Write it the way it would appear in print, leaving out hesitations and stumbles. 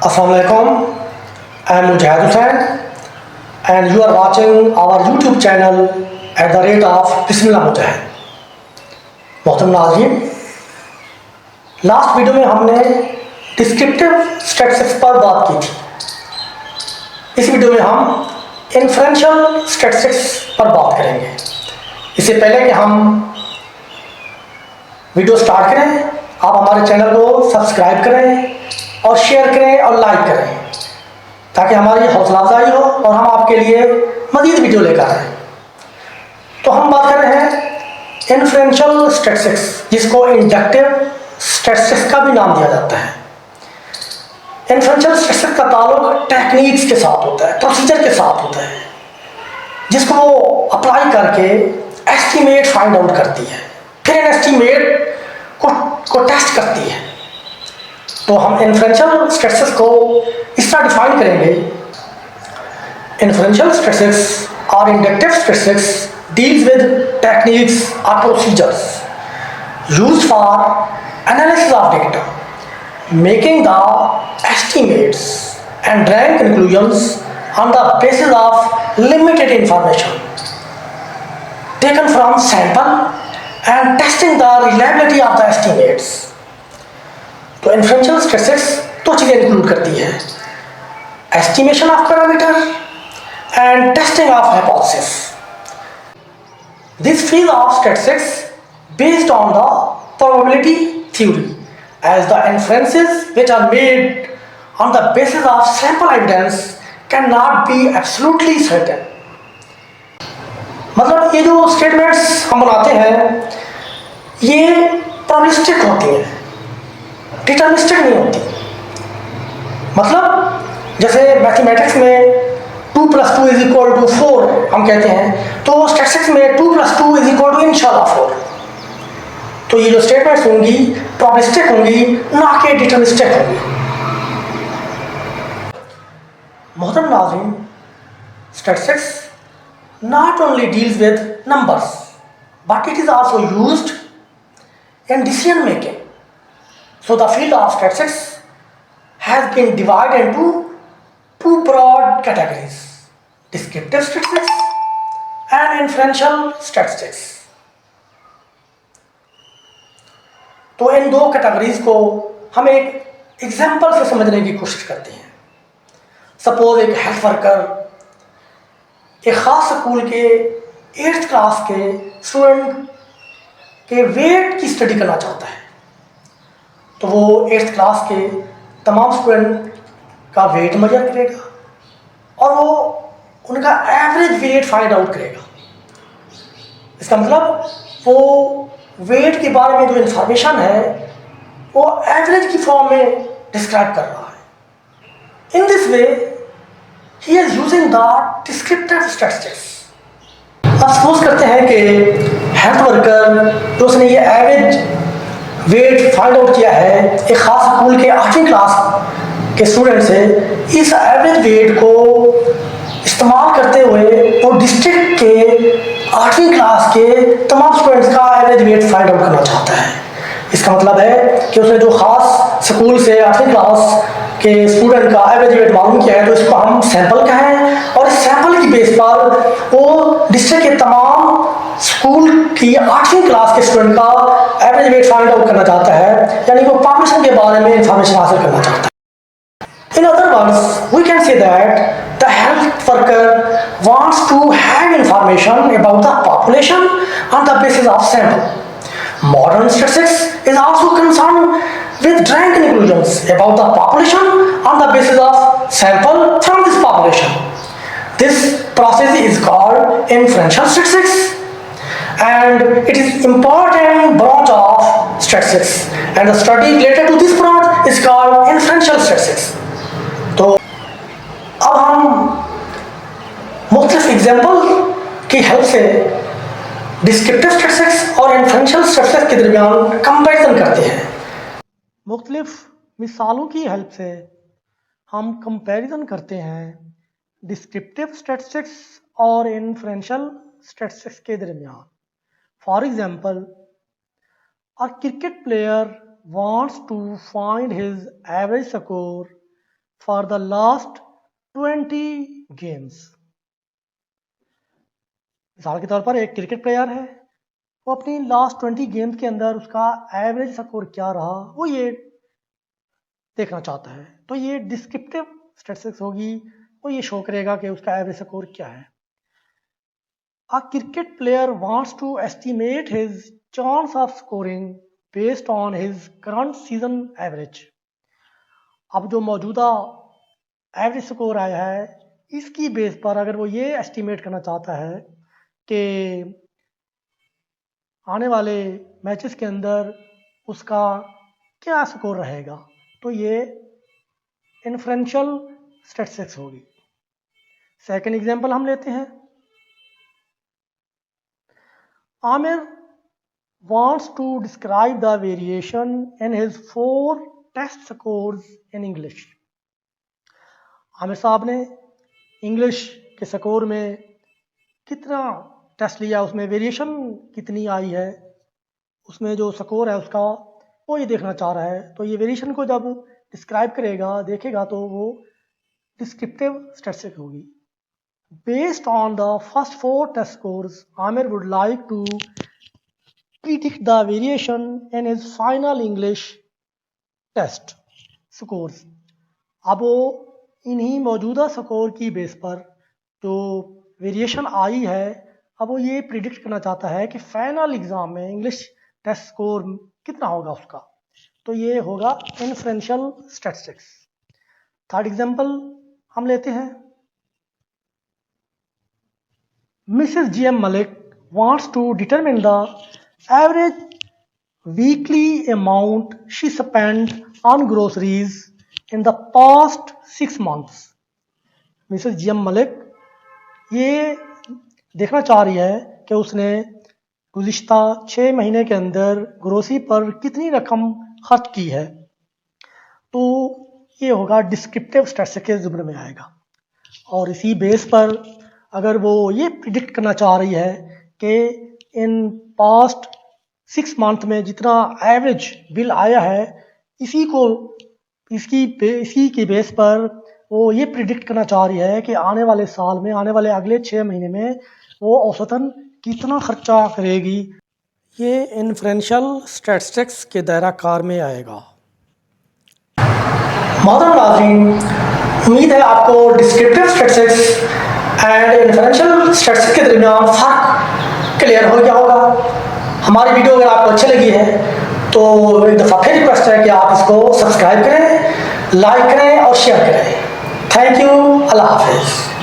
Assalamualaikum. I am Mujahid Hussain and you are watching our YouTube channel at the rate of Bismillah Mujahid. मोहतरम नाज़रीन, last video में हमने descriptive statistics पर बात की थी। इस वीडियो में हम इन्फ्रेंशियल स्टैटिस्टिक्स पर बात करेंगे। इससे पहले कि हम वीडियो स्टार्ट करें, आप हमारे चैनल को सब्सक्राइब करें और शेयर करें और लाइक करें ताकि हमारी हौसला अफजाई हो और हम आपके लिए मज़ीद वीडियो लेकर आएँ। तो हम बात कर रहे हैं इन्फ्रेंशियल स्टैटिस्टिक्स, जिसको इंडक्टिव स्टैटिस्टिक्स का भी नाम दिया जाता है। इन्फ्रेंशियल स्टैटिस्टिक्स का ताल्लुक टेक्निक्स के साथ होता है, प्रोसीजर के साथ होता है, जिसको वो अप्लाई करके एस्टीमेट फाइंड आउट करती है, फिर इन एस्टीमेट को टेस्ट करती है। तो हम इन्फ्रेंशियल स्टैटिस्टिक्स को इस तरह डिफाइन करेंगे। इन्फ्रेंशियल स्टैटिस्टिक्स और inductive statistics deals with techniques or procedures used for analysis of data, making the estimates and drawing conclusions on the basis of limited information taken from sample and testing the reliability of the estimates. तो inferential statistics दो चीज़ें include करती है: estimation of parameter and testing of hypothesis. This field of statistics based on the probability theory, as the inferences which are made on the basis of sample evidence cannot be absolutely certain. मतलब ये जो statements हम बनाते हैं ये probabilistic होती हैं, deterministic नहीं होती। मतलब जैसे मैथमेटिक्स में 2 + 2 = 4 हम कहते हैं, तो स्टैटिस्टिक्स में 2 + 2 = इंशाल्लाह 4। तो ये जो स्टेटमेंट्स होंगी प्रोबेबिलिस्टिक होंगी, ना कि डिटर्मिनिस्टिक होंगी। मोहतरम नाज़रीन, statistics not only deals with numbers but it is also used in decision making. So the field of statistics has been divided into two broad categories: descriptive statistics and inferential statistics. तो इन दो categories को हम एक example से समझने की कोशिश करते हैं। सपोज एक हेल्थ वर्कर एक खास स्कूल के 8th क्लास के स्टूडेंट के वेट की स्टडी करना चाहता है। तो वो 8th क्लास के तमाम स्टूडेंट का वेट मेजर करेगा और वो उनका एवरेज वेट फाइंड आउट करेगा। इसका मतलब वो वेट के बारे में जो इंफॉर्मेशन है वो एवरेज की फॉर्म में डिस्क्राइब कर रहा है। In this way he is using the descriptive statistics. अब सपोज करते हैं कि हेल्थ वर्कर तो उसने ये एवरेज वेट फाइंड आउट किया है एक खास स्कूल के 8वीं क्लास के स्टूडेंट से। इस एवरेज वेट को इस्तेमाल करते हुए वो डिस्ट्रिक्ट के 8वीं क्लास के तमाम स्टूडेंट्स का एवरेज वेट फाइंड आउट करना चाहता है। इसका मतलब है कि उसने जो खास स्कूल से 8वीं क्लास के स्टूडेंट का एवरेज वेट मालूम किया है, तो इसको हम सैंपल कहें और इस सैंपल की बेस पर वो डिस्ट्रिक्ट के तमाम स्कूल की 8वीं क्लास के स्टूडेंट का एवरेज वेट फाइंड आउट करना चाहता है, यानी वो पॉपुलेशन के बारे में इंफॉर्मेशन हासिल करना चाहता है। In other words, we can say that the health worker wants to have information about the population on the basis of sample. Modern statistics is also concerned with drawing conclusions about the population on the basis of sample from this population. This process is called inferential statistics and it is important branch of statistics, and the study related to this branch is called inferential statistics. तो अब हम मुख्तलिफ example की help से descriptive statistics और inferential statistics के दरमियान comparison करते हैं। मुख्तलिफ मिसालों की हेल्प से हम कंपैरिजन करते हैं डिस्क्रिप्टिव स्टैटिस्टिक्स और इन्फ्रेंशियल स्टैटिस्टिक्स के दरमियान। For example, a cricket player wants to find his average score for the last 20 games. मिसाल के तौर पर एक क्रिकेट प्लेयर है, वो अपनी लास्ट 20 गेम्स के अंदर उसका एवरेज स्कोर क्या रहा वो ये देखना चाहता है। तो ये डिस्क्रिप्टिव स्टैटिस्टिक्स होगी, वो ये शो करेगा कि उसका एवरेज स्कोर क्या है। A cricket player wants to estimate his chance of scoring based on his current season average. अब जो मौजूदा एवरेज स्कोर आया है इसकी बेस पर अगर वो ये एस्टिमेट करना चाहता है कि आने वाले मैचेस के अंदर उसका क्या स्कोर रहेगा, तो ये इन्फ्रेंशियल स्टैटिस्टिक्स होगी। सेकंड एग्जांपल हम लेते हैं। Aamir wants to describe the variation in his 4 test scores in English। Aamir साहब ने इंग्लिश के स्कोर में कितना टेस्ट लिया, उसमें वेरिएशन कितनी आई है, उसमें जो स्कोर है उसका वो ये देखना चाह रहा है। तो ये वेरिएशन को जब डिस्क्राइब करेगा, देखेगा, तो वो डिस्क्रिप्टिव स्टैटिस्टिक्स होगी। Based on the first 4 test scores Aamir would like to predict the variation in his final English test scores। अब वो इन्हीं मौजूदा स्कोर की बेस पर जो वेरिएशन आई है, अब वो ये प्रिडिक्ट करना चाहता है कि फाइनल एग्जाम में इंग्लिश टेस्ट स्कोर कितना होगा उसका। तो ये होगा इन्फ्रेंशियल स्टैटिस्टिक्स। थर्ड एग्जांपल हम लेते हैं। Mrs GM Malik wants to determine the average weekly amount she spent on groceries in the past 6 months। Mrs GM Malik ये देखना चाह रही है कि उसने गुज़िश्ता 6 महीने के अंदर ग्रोसरी पर कितनी रकम खर्च की है। तो ये होगा डिस्क्रिप्टिव स्टैटिस्टिक्स के ज़ुमरे में आएगा। और इसी बेस पर अगर वो ये प्रिडिक्ट करना चाह रही है कि इन पास्ट 6 मंथ में जितना एवरेज बिल आया है इसी की बेस पर वो ये प्रिडिक्ट करना चाह रही है कि आने वाले साल में, आने वाले अगले 6 महीने में वो औसतन कितना खर्चा करेगी। ये इन्फ्रेंशियल स्टैटिस्टिक्स के दायरा कार में आएगा। मोहतरम नाज़रीन, उम्मीद है आपको descriptive statistics and inferential statistics के दरमियान फ़र्क क्लियर हो गया होगा। हमारी वीडियो अगर आपको अच्छी लगी है तो एक दफ़ा फिर रिक्वेस्ट है कि आप इसको सब्सक्राइब करें, लाइक करें और शेयर करें। Thank you. अल्लाह हाफिज़।